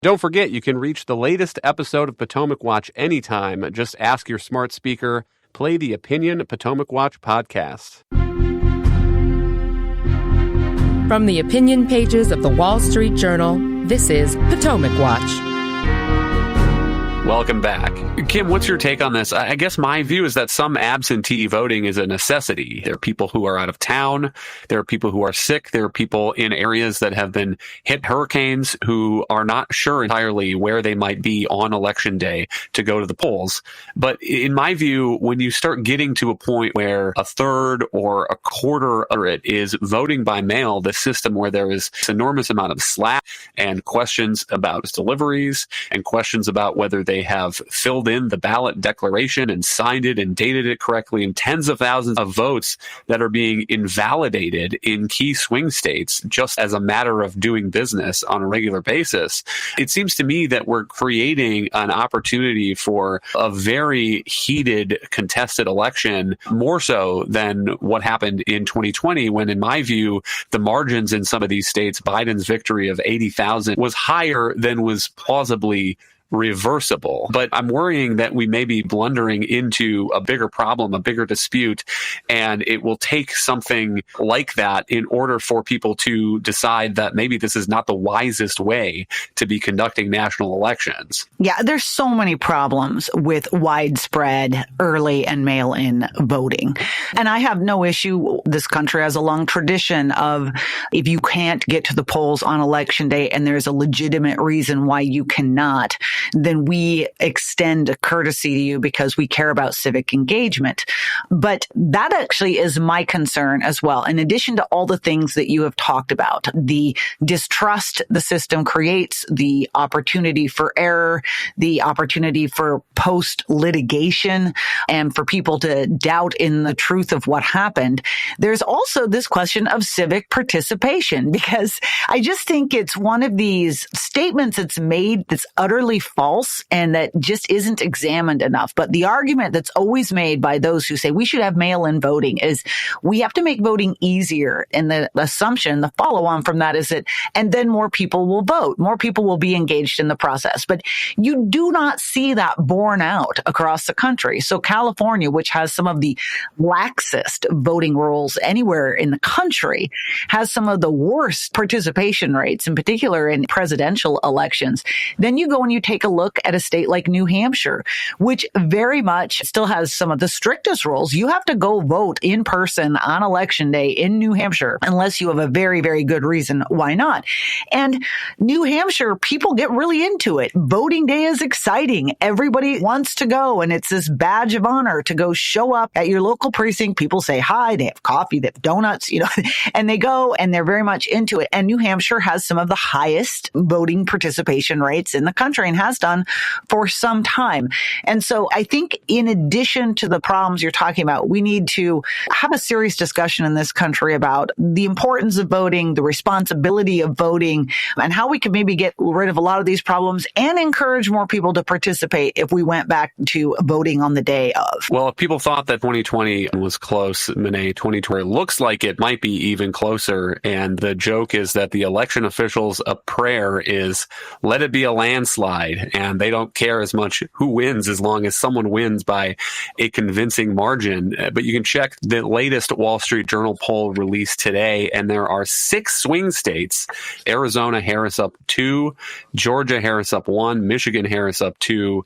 Don't forget, you can reach the latest episode of Potomac Watch anytime. Just ask your smart speaker, play the Opinion Potomac Watch podcast. From the opinion pages of the Wall Street Journal, this is Potomac Watch. Welcome back. Kim, what's your take on this? I guess my view is that some absentee voting is a necessity. There are people who are out of town. There are people who are sick. There are people in areas that have been hit hurricanes who are not sure entirely where they might be on election day to go to the polls. But in my view, when you start getting to a point where a third or a quarter of it is voting by mail, the system where there is this enormous amount of slack and questions about deliveries and questions about whether they have filled in the ballot declaration and signed it and dated it correctly, and tens of thousands of votes that are being invalidated in key swing states just as a matter of doing business on a regular basis. It seems to me that we're creating an opportunity for a very heated, contested election, more so than what happened in 2020, when, in my view, the margins in some of these states, Biden's victory of 80,000 was higher than was plausibly reversible. But I'm worrying that we may be blundering into a bigger problem, a bigger dispute, and it will take something like that in order for people to decide that maybe this is not the wisest way to be conducting national elections. Yeah, there's so many problems with widespread early and mail-in voting. And I have no issue. This country has a long tradition of, if you can't get to the polls on election day and there's a legitimate reason why you cannot, then we extend a courtesy to you because we care about civic engagement. But that actually is my concern as well. In addition to all the things that you have talked about, the distrust the system creates, the opportunity for error, the opportunity for post-litigation, and for people to doubt in the truth of what happened, there's also this question of civic participation, because I just think it's one of these statements that's made that's utterly false and that just isn't examined enough. But the argument that's always made by those who say we should have mail-in voting is we have to make voting easier. And the assumption, the follow-on from that is that, and then more people will vote, more people will be engaged in the process. But you do not see that borne out across the country. So California, which has some of the laxest voting rules anywhere in the country, has some of the worst participation rates, in particular in presidential elections. Then you go and you take a look at a state like New Hampshire, which very much still has some of the strictest rules. You have to go vote in person on election day in New Hampshire, unless you have a very, very good reason why not. And New Hampshire, people get really into it. Voting day is exciting. Everybody wants to go, and it's this badge of honor to go show up at your local precinct. People say hi, they have coffee, they have donuts, and they go, and they're very much into it. And New Hampshire has some of the highest voting participation rates in the country and has done for some time. And so I think in addition to the problems you're talking about, we need to have a serious discussion in this country about the importance of voting, the responsibility of voting, and how we could maybe get rid of a lot of these problems and encourage more people to participate if we went back to voting on the day of. Well, if people thought that 2020 was close, Monet, 2020 looks like it might be even closer. And the joke is that the election officials' prayer is, let it be a landslide. And they don't care as much who wins as long as someone wins by a convincing margin. But you can check the latest Wall Street Journal poll released today, and there are 6 swing states. Arizona, Harris up 2, Georgia, Harris up 1, Michigan, Harris up 2,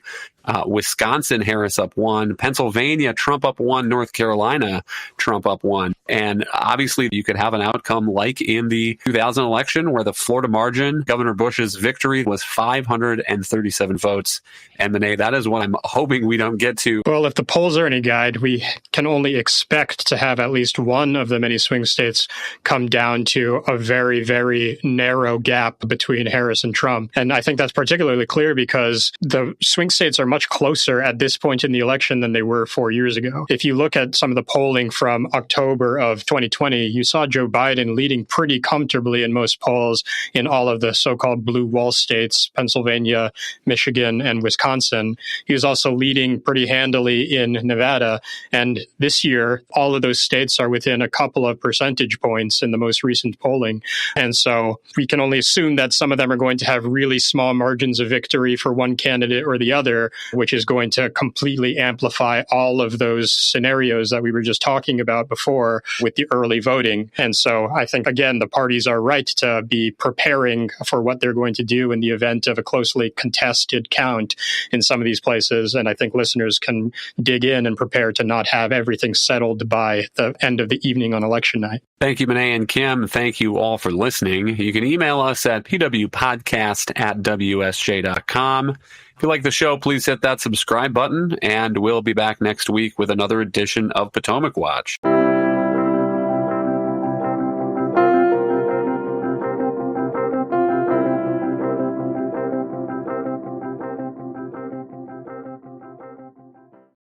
Wisconsin, Harris up 1, Pennsylvania, Trump up 1, North Carolina, Trump up 1. And obviously you could have an outcome like in the 2000 election where the Florida margin, Governor Bush's victory was 537 votes. And Monet, that is what I'm hoping we don't get to. Well, if the polls are any guide, we can only expect to have at least one of the many swing states come down to a very, very narrow gap between Harris and Trump. And I think that's particularly clear because the swing states are much closer at this point in the election than they were 4 years ago. If you look at some of the polling from October of 2020, you saw Joe Biden leading pretty comfortably in most polls in all of the so-called blue wall states, Pennsylvania, Michigan, and Wisconsin. He was also leading pretty handily in Nevada. And this year, all of those states are within a couple of percentage points in the most recent polling. And so we can only assume that some of them are going to have really small margins of victory for one candidate or the other, which is going to completely amplify all of those scenarios that we were just talking about before with the early voting. And so I think, again, the parties are right to be preparing for what they're going to do in the event of a closely contested count in some of these places. And I think listeners can dig in and prepare to not have everything settled by the end of the evening on election night. Thank you, Benet and Kim. Thank you all for listening. You can email us at pwpodcast@wsj.com. If you like the show, please hit that subscribe button, and we'll be back next week with another edition of Potomac Watch.